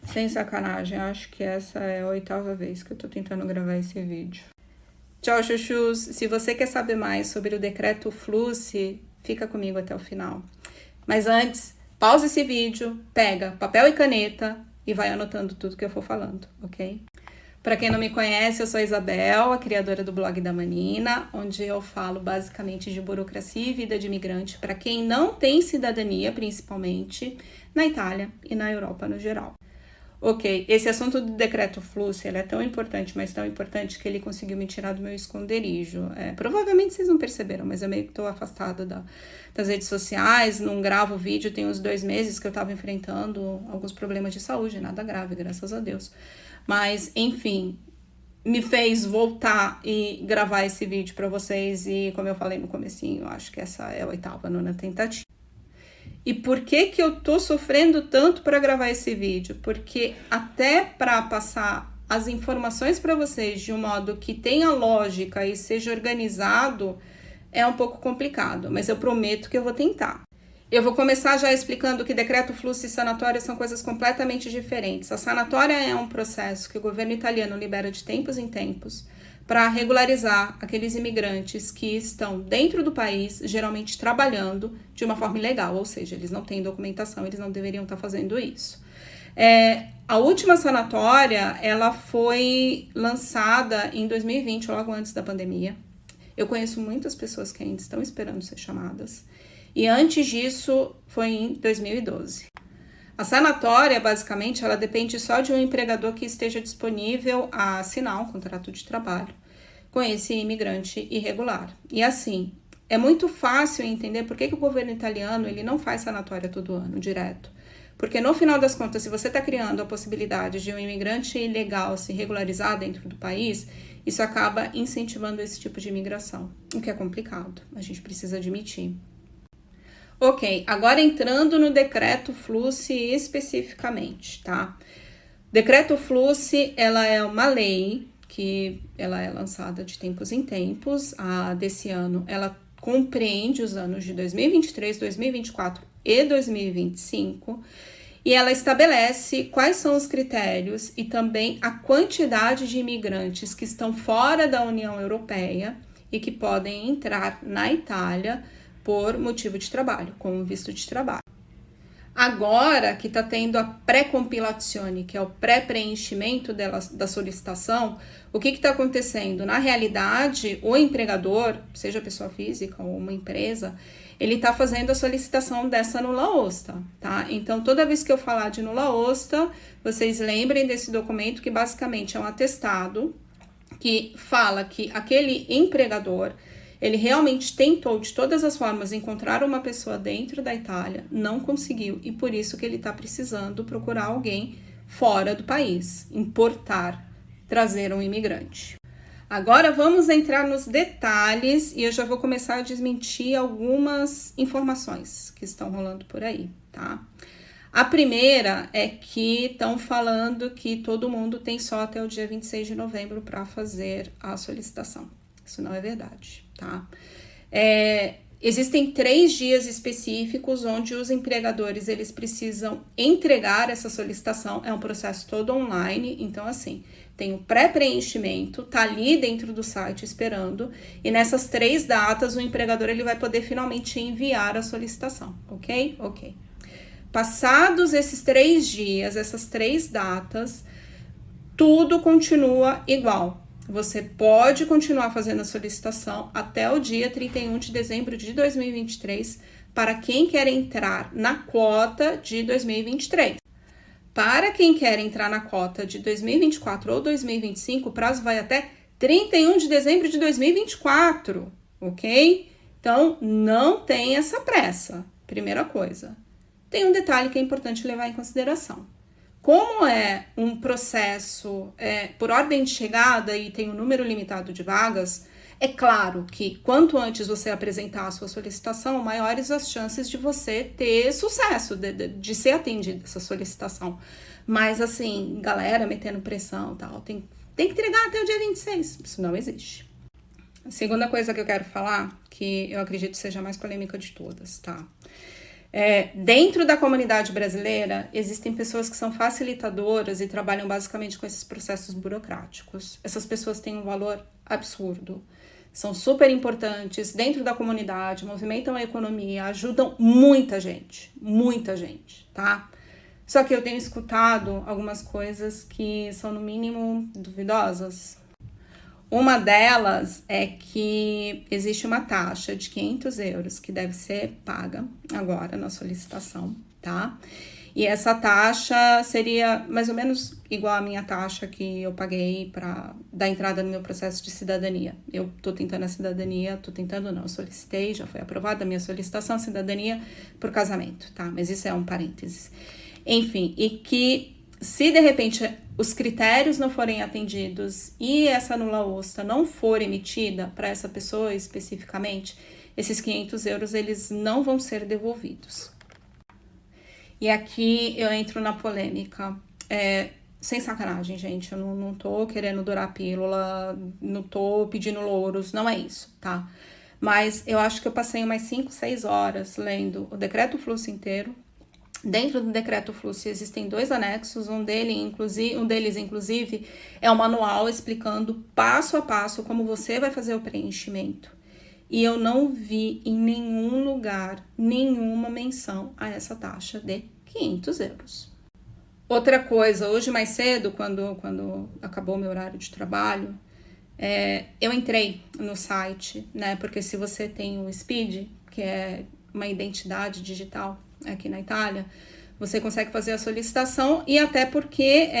Sem sacanagem, acho que essa é a 8ª vez que eu tô tentando gravar esse vídeo. Tchau, chuchus! Se você quer saber mais sobre o decreto Flussi, fica comigo até o final. Mas antes, pausa esse vídeo, pega papel e caneta e vai anotando tudo que eu for falando, ok? Para quem não me conhece, eu sou a Isabel, a criadora do blog da Manina, onde eu falo basicamente de burocracia e vida de imigrante para quem não tem cidadania, principalmente na Itália e na Europa no geral. Ok, esse assunto do decreto Flussi, ele é tão importante, mas tão importante que ele conseguiu me tirar do meu esconderijo. Provavelmente vocês não perceberam, mas eu meio que estou afastada das redes sociais, não gravo vídeo, tem uns 2 meses que eu estava enfrentando alguns problemas de saúde, nada grave, graças a Deus. Mas, enfim, me fez voltar e gravar esse vídeo para vocês e, como eu falei no comecinho, eu acho que essa é a 8ª, 9ª tentativa. E por que que eu tô sofrendo tanto para gravar esse vídeo? Porque até para passar as informações para vocês de um modo que tenha lógica e seja organizado, é um pouco complicado, mas eu prometo que eu vou tentar. Eu vou começar já explicando que decreto Flussi e sanatória são coisas completamente diferentes. A sanatória é um processo que o governo italiano libera de tempos em tempos para regularizar aqueles imigrantes que estão dentro do país, geralmente trabalhando de uma forma ilegal, ou seja, eles não têm documentação, eles não deveriam estar fazendo isso. A última sanatória, ela foi lançada em 2020, logo antes da pandemia. Eu conheço muitas pessoas que ainda estão esperando ser chamadas. E antes disso, foi em 2012. A sanatória, basicamente, ela depende só de um empregador que esteja disponível a assinar um contrato de trabalho com esse imigrante irregular. E assim, é muito fácil entender por que o governo italiano ele não faz sanatória todo ano, direto. Porque no final das contas, se você está criando a possibilidade de um imigrante ilegal se regularizar dentro do país, isso acaba incentivando esse tipo de imigração, o que é complicado, a gente precisa admitir. Ok, agora entrando no decreto Flussi especificamente, tá? Decreto Flussi, ela é uma lei que ela é lançada de tempos em tempos. A desse ano, ela compreende os anos de 2023, 2024 e 2025 e ela estabelece quais são os critérios e também a quantidade de imigrantes que estão fora da União Europeia e que podem entrar na Itália por motivo de trabalho, com visto de trabalho. Agora que está tendo a pré-compilazione, que é o pré-preenchimento da solicitação, o que está acontecendo? Na realidade, o empregador, seja pessoa física ou uma empresa, ele está fazendo a solicitação dessa nulla osta, tá? Então, toda vez que eu falar de nulla osta, vocês lembrem desse documento que basicamente é um atestado que fala que aquele empregador ele realmente tentou de todas as formas encontrar uma pessoa dentro da Itália, não conseguiu e por isso que ele está precisando procurar alguém fora do país, importar, trazer um imigrante. Agora vamos entrar nos detalhes e eu já vou começar a desmentir algumas informações que estão rolando por aí, tá? A primeira é que estão falando que todo mundo tem só até o dia 26 de novembro para fazer a solicitação. Isso não é verdade, tá? Existem 3 dias específicos onde os empregadores, eles precisam entregar essa solicitação, é um processo todo online, então assim, tem o pré-preenchimento, tá ali dentro do site esperando, e nessas 3 datas o empregador, ele vai poder finalmente enviar a solicitação, ok? Ok. Passados esses 3 dias, essas 3 datas, tudo continua igual. Você pode continuar fazendo a solicitação até o dia 31 de dezembro de 2023 para quem quer entrar na quota de 2023. Para quem quer entrar na cota de 2024 ou 2025, o prazo vai até 31 de dezembro de 2024, ok? Então, não tem essa pressa, primeira coisa. Tem um detalhe que é importante levar em consideração. Como é um processo por ordem de chegada e tem um número limitado de vagas, é claro que quanto antes você apresentar a sua solicitação, maiores as chances de você ter sucesso, de ser atendida essa solicitação. Mas assim, galera metendo pressão e tal, tem que entregar até o dia 26, isso não existe. A segunda coisa que eu quero falar, que eu acredito seja a mais polêmica de todas, tá? Dentro da comunidade brasileira, existem pessoas que são facilitadoras e trabalham basicamente com esses processos burocráticos. Essas pessoas têm um valor absurdo, são super importantes dentro da comunidade, movimentam a economia, ajudam muita gente, tá? Só que eu tenho escutado algumas coisas que são, no mínimo, duvidosas. Uma delas é que existe uma taxa de 500 euros que deve ser paga agora na solicitação, tá? E essa taxa seria mais ou menos igual à minha taxa que eu paguei para dar entrada no meu processo de cidadania. Eu solicitei, já foi aprovada a minha solicitação de cidadania por casamento, tá? Mas isso é um parênteses. Enfim, e que se de repente os critérios não forem atendidos e essa nula osta não for emitida para essa pessoa especificamente, esses 500 euros eles não vão ser devolvidos. E aqui eu entro na polêmica. Sem sacanagem, gente, eu não tô querendo dourar a pílula, não tô pedindo louros, não é isso, tá? Mas eu acho que eu passei umas 5, 6 horas lendo o decreto fluxo inteiro. Dentro do decreto fluxo existem 2 anexos, um deles, inclusive, é um manual explicando passo a passo como você vai fazer o preenchimento. E eu não vi em nenhum lugar nenhuma menção a essa taxa de 500 euros. Outra coisa, hoje mais cedo, quando acabou meu horário de trabalho, eu entrei no site, né? Porque se você tem o SPID, que é uma identidade digital aqui na Itália, você consegue fazer a solicitação e até porque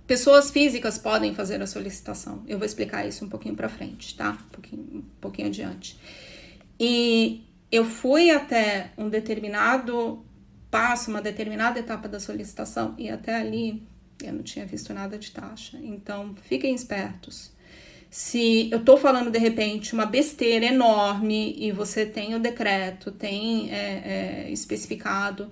pessoas físicas podem fazer a solicitação. Eu vou explicar isso um pouquinho para frente, tá? Um pouquinho adiante. E eu fui até um determinado passo, uma determinada etapa da solicitação e até ali eu não tinha visto nada de taxa. Então, fiquem espertos. Se eu tô falando, de repente, uma besteira enorme e você tem o decreto, tem especificado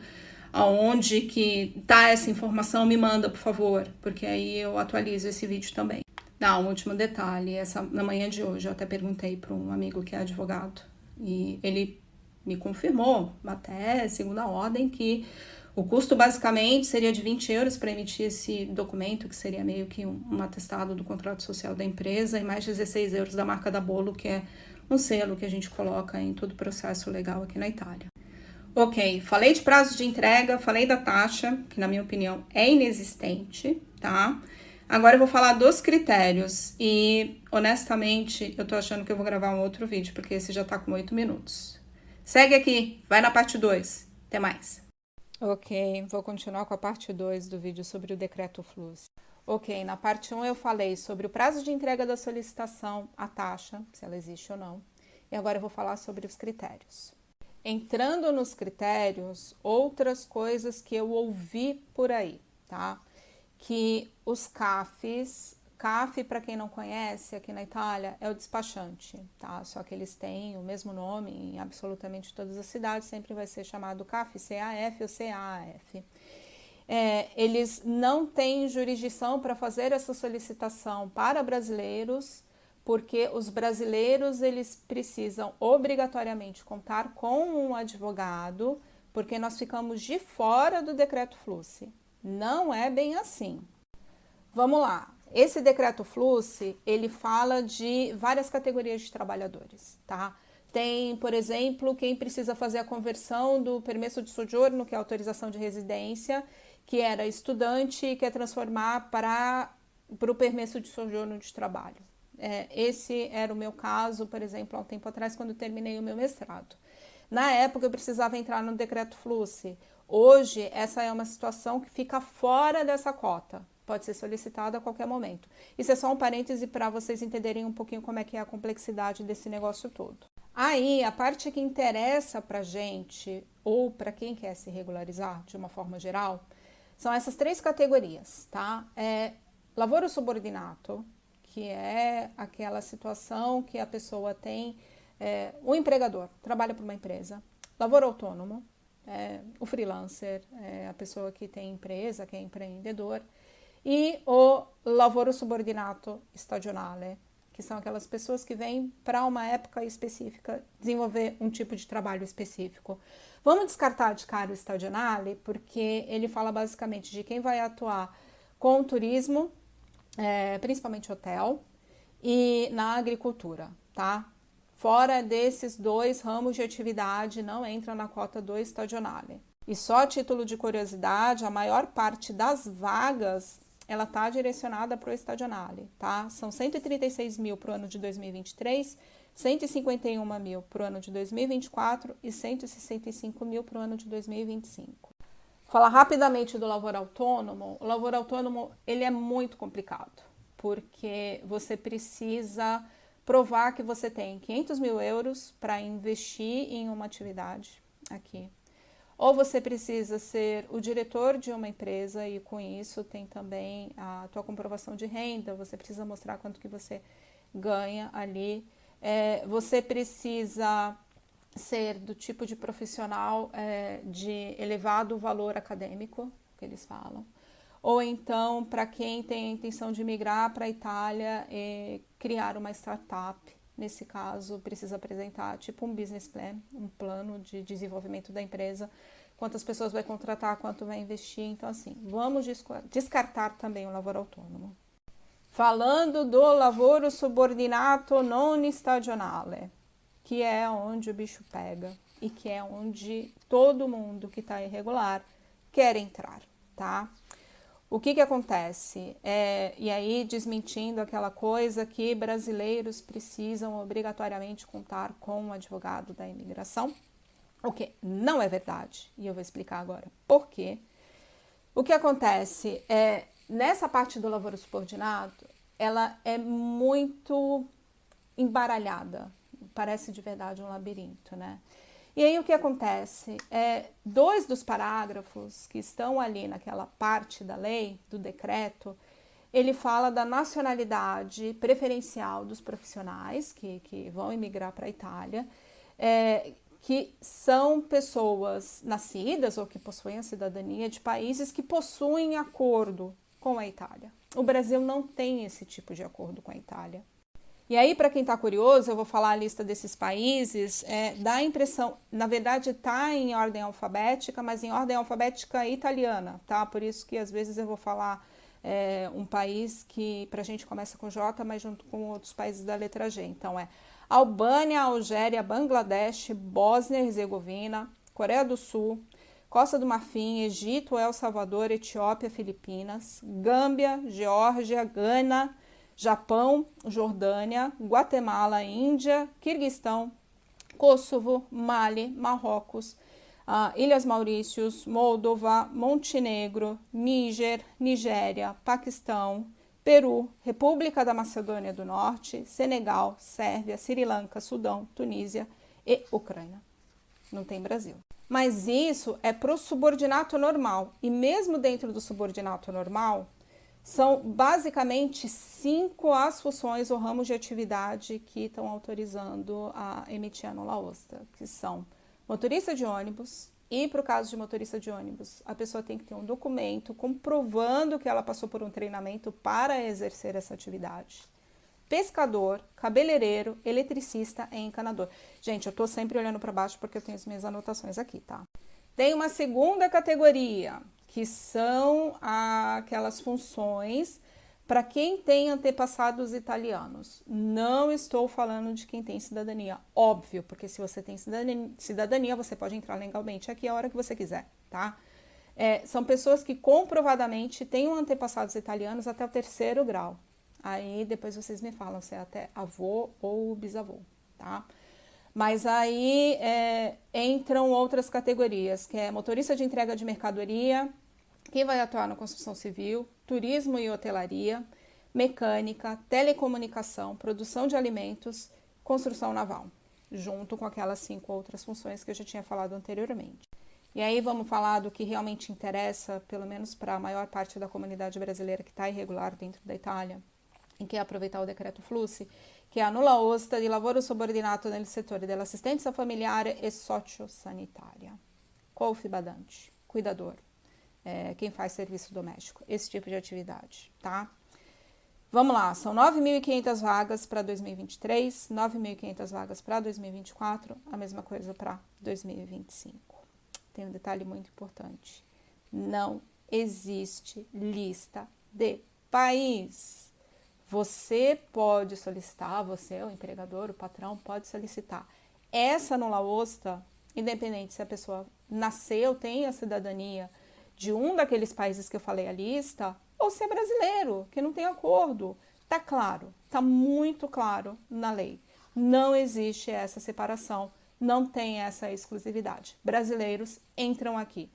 aonde que tá essa informação, me manda, por favor, porque aí eu atualizo esse vídeo também. Um último detalhe, na manhã de hoje eu até perguntei para um amigo que é advogado e ele me confirmou, até segunda ordem, que o custo basicamente seria de 20 euros para emitir esse documento, que seria meio que um atestado do contrato social da empresa, e mais 16 euros da marca da Bolo, que é um selo que a gente coloca em todo o processo legal aqui na Itália. Ok, falei de prazo de entrega, falei da taxa, que na minha opinião é inexistente, tá? Agora eu vou falar dos critérios e, honestamente, eu tô achando que eu vou gravar um outro vídeo, porque esse já tá com 8 minutos. Segue aqui, vai na parte 2. Até mais. Ok, vou continuar com a parte 2 do vídeo sobre o decreto fluxo. Ok, na parte 1 eu falei sobre o prazo de entrega da solicitação, a taxa, se ela existe ou não. E agora eu vou falar sobre os critérios. Entrando nos critérios, outras coisas que eu ouvi por aí, tá? Que os CAF, para quem não conhece, aqui na Itália, é o despachante, tá? Só que eles têm o mesmo nome em absolutamente todas as cidades, sempre vai ser chamado CAF, CAF ou CAF. Eles não têm jurisdição para fazer essa solicitação para brasileiros, porque os brasileiros, eles precisam obrigatoriamente contar com um advogado, porque nós ficamos de fora do decreto fluxo. Não é bem assim. Vamos lá. Esse decreto fluxo, ele fala de várias categorias de trabalhadores, tá? Tem, por exemplo, quem precisa fazer a conversão do permesso de soggiorno, que é a autorização de residência, que era estudante e quer transformar para o permesso de soggiorno de trabalho. Esse era o meu caso, por exemplo, há um tempo atrás, quando terminei o meu mestrado. Na época, eu precisava entrar no decreto fluxo. Hoje, essa é uma situação que fica fora dessa cota. Pode ser solicitada a qualquer momento. Isso é só um parêntese para vocês entenderem um pouquinho como é que é a complexidade desse negócio todo. Aí, a parte que interessa para gente, ou para quem quer se regularizar de uma forma geral, são essas 3 categorias, tá? Lavoro subordinato, que é aquela situação que a pessoa tem o empregador, trabalha para uma empresa. Lavoro autônomo, o freelancer, a pessoa que tem empresa, que é empreendedor. E o lavoro subordinato stagionale, que são aquelas pessoas que vêm para uma época específica desenvolver um tipo de trabalho específico. Vamos descartar de cara o stagionale, porque ele fala basicamente de quem vai atuar com o turismo, principalmente hotel, e na agricultura, tá? Fora desses dois ramos de atividade, não entra na cota do stagionale. E só a título de curiosidade, a maior parte das vagas, ela está direcionada para o stagionale, tá? São 136 mil para o ano de 2023, 151 mil para o ano de 2024 e 165 mil para o ano de 2025. Falar rapidamente do lavoro autônomo. O lavoro autônomo, ele é muito complicado, porque você precisa provar que você tem 500 mil euros para investir em uma atividade aqui. Ou você precisa ser o diretor de uma empresa e com isso tem também a tua comprovação de renda, você precisa mostrar quanto que você ganha ali. Você precisa ser do tipo de profissional de elevado valor acadêmico, que eles falam. Ou então, para quem tem a intenção de migrar para a Itália e criar uma startup, nesse caso, precisa apresentar tipo um business plan, um plano de desenvolvimento da empresa, quantas pessoas vai contratar, quanto vai investir. Então, assim, vamos descartar também o lavoro autônomo. Falando do lavoro subordinato non stagionale, que é onde o bicho pega e que é onde todo mundo que está irregular quer entrar, tá? O que acontece? E aí, desmentindo aquela coisa que brasileiros precisam obrigatoriamente contar com um advogado da imigração, o que não é verdade, e eu vou explicar agora por quê. O que acontece nessa parte do lavoro subordinado, ela é muito embaralhada, parece de verdade um labirinto, né? E aí o que acontece? Dois dos parágrafos que estão ali naquela parte da lei, do decreto, ele fala da nacionalidade preferencial dos profissionais que vão emigrar para a Itália, que são pessoas nascidas ou que possuem a cidadania de países que possuem acordo com a Itália. O Brasil não tem esse tipo de acordo com a Itália. E aí, para quem está curioso, eu vou falar a lista desses países, dá a impressão, na verdade está em ordem alfabética, mas em ordem alfabética italiana, tá? Por isso que às vezes eu vou falar um país que para a gente começa com J, mas junto com outros países da letra G. Então Albânia, Algéria, Bangladesh, Bósnia e Herzegovina, Coreia do Sul, Costa do Marfim, Egito, El Salvador, Etiópia, Filipinas, Gâmbia, Geórgia, Gana, Japão, Jordânia, Guatemala, Índia, Quirguistão, Kosovo, Mali, Marrocos, Ilhas Maurícios, Moldova, Montenegro, Níger, Nigéria, Paquistão, Peru, República da Macedônia do Norte, Senegal, Sérvia, Sri Lanka, Sudão, Tunísia e Ucrânia. Não tem Brasil. Mas isso é para o subordinato normal. E mesmo dentro do subordinato normal, são basicamente 5 as funções ou ramos de atividade que estão autorizando a emitir a nula osta, que são motorista de ônibus, e para o caso de motorista de ônibus, a pessoa tem que ter um documento comprovando que ela passou por um treinamento para exercer essa atividade. Pescador, cabeleireiro, eletricista e encanador. Gente, eu estou sempre olhando para baixo porque eu tenho as minhas anotações aqui, tá? Tem uma segunda categoria, que são aquelas funções para quem tem antepassados italianos. Não estou falando de quem tem cidadania, óbvio, porque se você tem cidadania, você pode entrar legalmente aqui a hora que você quiser, tá? São pessoas que comprovadamente têm antepassados italianos até o 3º grau. Aí depois vocês me falam se é até avô ou bisavô, tá? Mas aí entram outras categorias, que é motorista de entrega de mercadoria, quem vai atuar na construção civil, turismo e hotelaria, mecânica, telecomunicação, produção de alimentos, construção naval, junto com aquelas 5 outras funções que eu já tinha falado anteriormente. E aí vamos falar do que realmente interessa, pelo menos para a maior parte da comunidade brasileira que está irregular dentro da Itália, e que é aproveitar o decreto Flussi, che ha nulla osta di lavoro subordinato nel settore dell'assistenza familiare e sociosanitaria. Confibadante, cuidador, quem faz serviço doméstico, esse tipo de atividade, tá? Vamos lá, são 9.500 vagas para 2023, 9.500 vagas para 2024, a mesma coisa para 2025. Tem um detalhe muito importante. Não existe lista de país. Você pode solicitar, você, o empregador, o patrão, pode solicitar essa nula osta, independente se a pessoa nasceu, tem a cidadania de um daqueles países que eu falei a lista, ou se é brasileiro, que não tem acordo. Tá claro, tá muito claro na lei. Não existe essa separação, não tem essa exclusividade. Brasileiros entram aqui.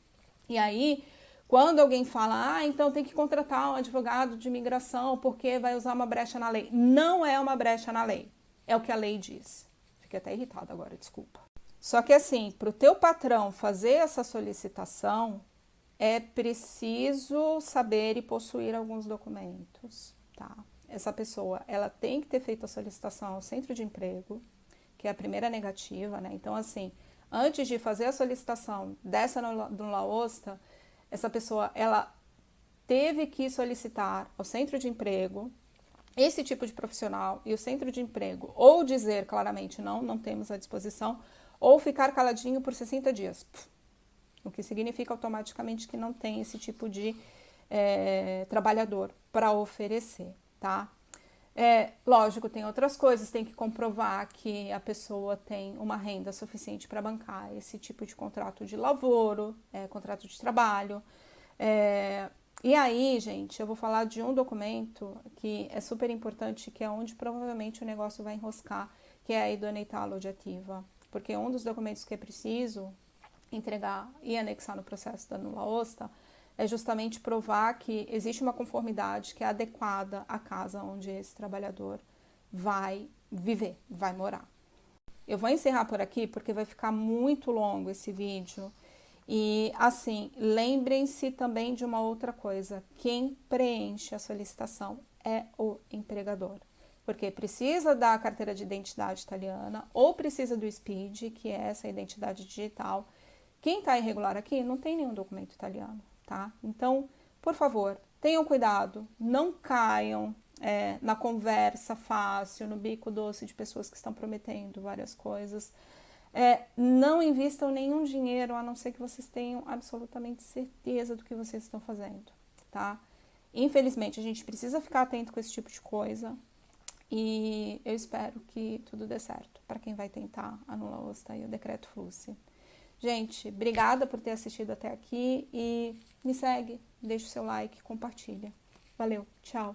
E aí, quando alguém fala, então tem que contratar um advogado de imigração porque vai usar uma brecha na lei. Não é uma brecha na lei, é o que a lei diz. Fiquei até irritada agora, desculpa. Só que assim, para o teu patrão fazer essa solicitação, é preciso saber e possuir alguns documentos, tá? Essa pessoa, ela tem que ter feito a solicitação ao centro de emprego, que é a primeira negativa, né? Então, assim, antes de fazer a solicitação dessa nula osta, essa pessoa, ela teve que solicitar ao centro de emprego esse tipo de profissional e o centro de emprego ou dizer claramente não temos à disposição, ou ficar caladinho por 60 dias. O que significa automaticamente que não tem esse tipo de trabalhador para oferecer, tá? Lógico, tem outras coisas, tem que comprovar que a pessoa tem uma renda suficiente para bancar esse tipo de contrato de lavoro, contrato de trabalho. E aí, gente, eu vou falar de um documento que é super importante, que é onde provavelmente o negócio vai enroscar, que é a idoneidade alojativa. Porque um dos documentos que é preciso entregar e anexar no processo da nula osta é justamente provar que existe uma conformidade que é adequada à casa onde esse trabalhador vai viver, vai morar. Eu vou encerrar por aqui porque vai ficar muito longo esse vídeo. E assim, lembrem-se também de uma outra coisa: quem preenche a solicitação é o empregador. Porque precisa da carteira de identidade italiana ou precisa do SPID, que é essa identidade digital. Quem está irregular aqui não tem nenhum documento italiano, tá? Então, por favor, tenham cuidado, não caiam na conversa fácil, no bico doce de pessoas que estão prometendo várias coisas. Não invistam nenhum dinheiro, a não ser que vocês tenham absolutamente certeza do que vocês estão fazendo, tá? Infelizmente, a gente precisa ficar atento com esse tipo de coisa. E eu espero que tudo dê certo para quem vai tentar a nula osta e o decreto Flussi. Gente, obrigada por ter assistido até aqui e me segue, deixa o seu like, compartilha. Valeu, tchau!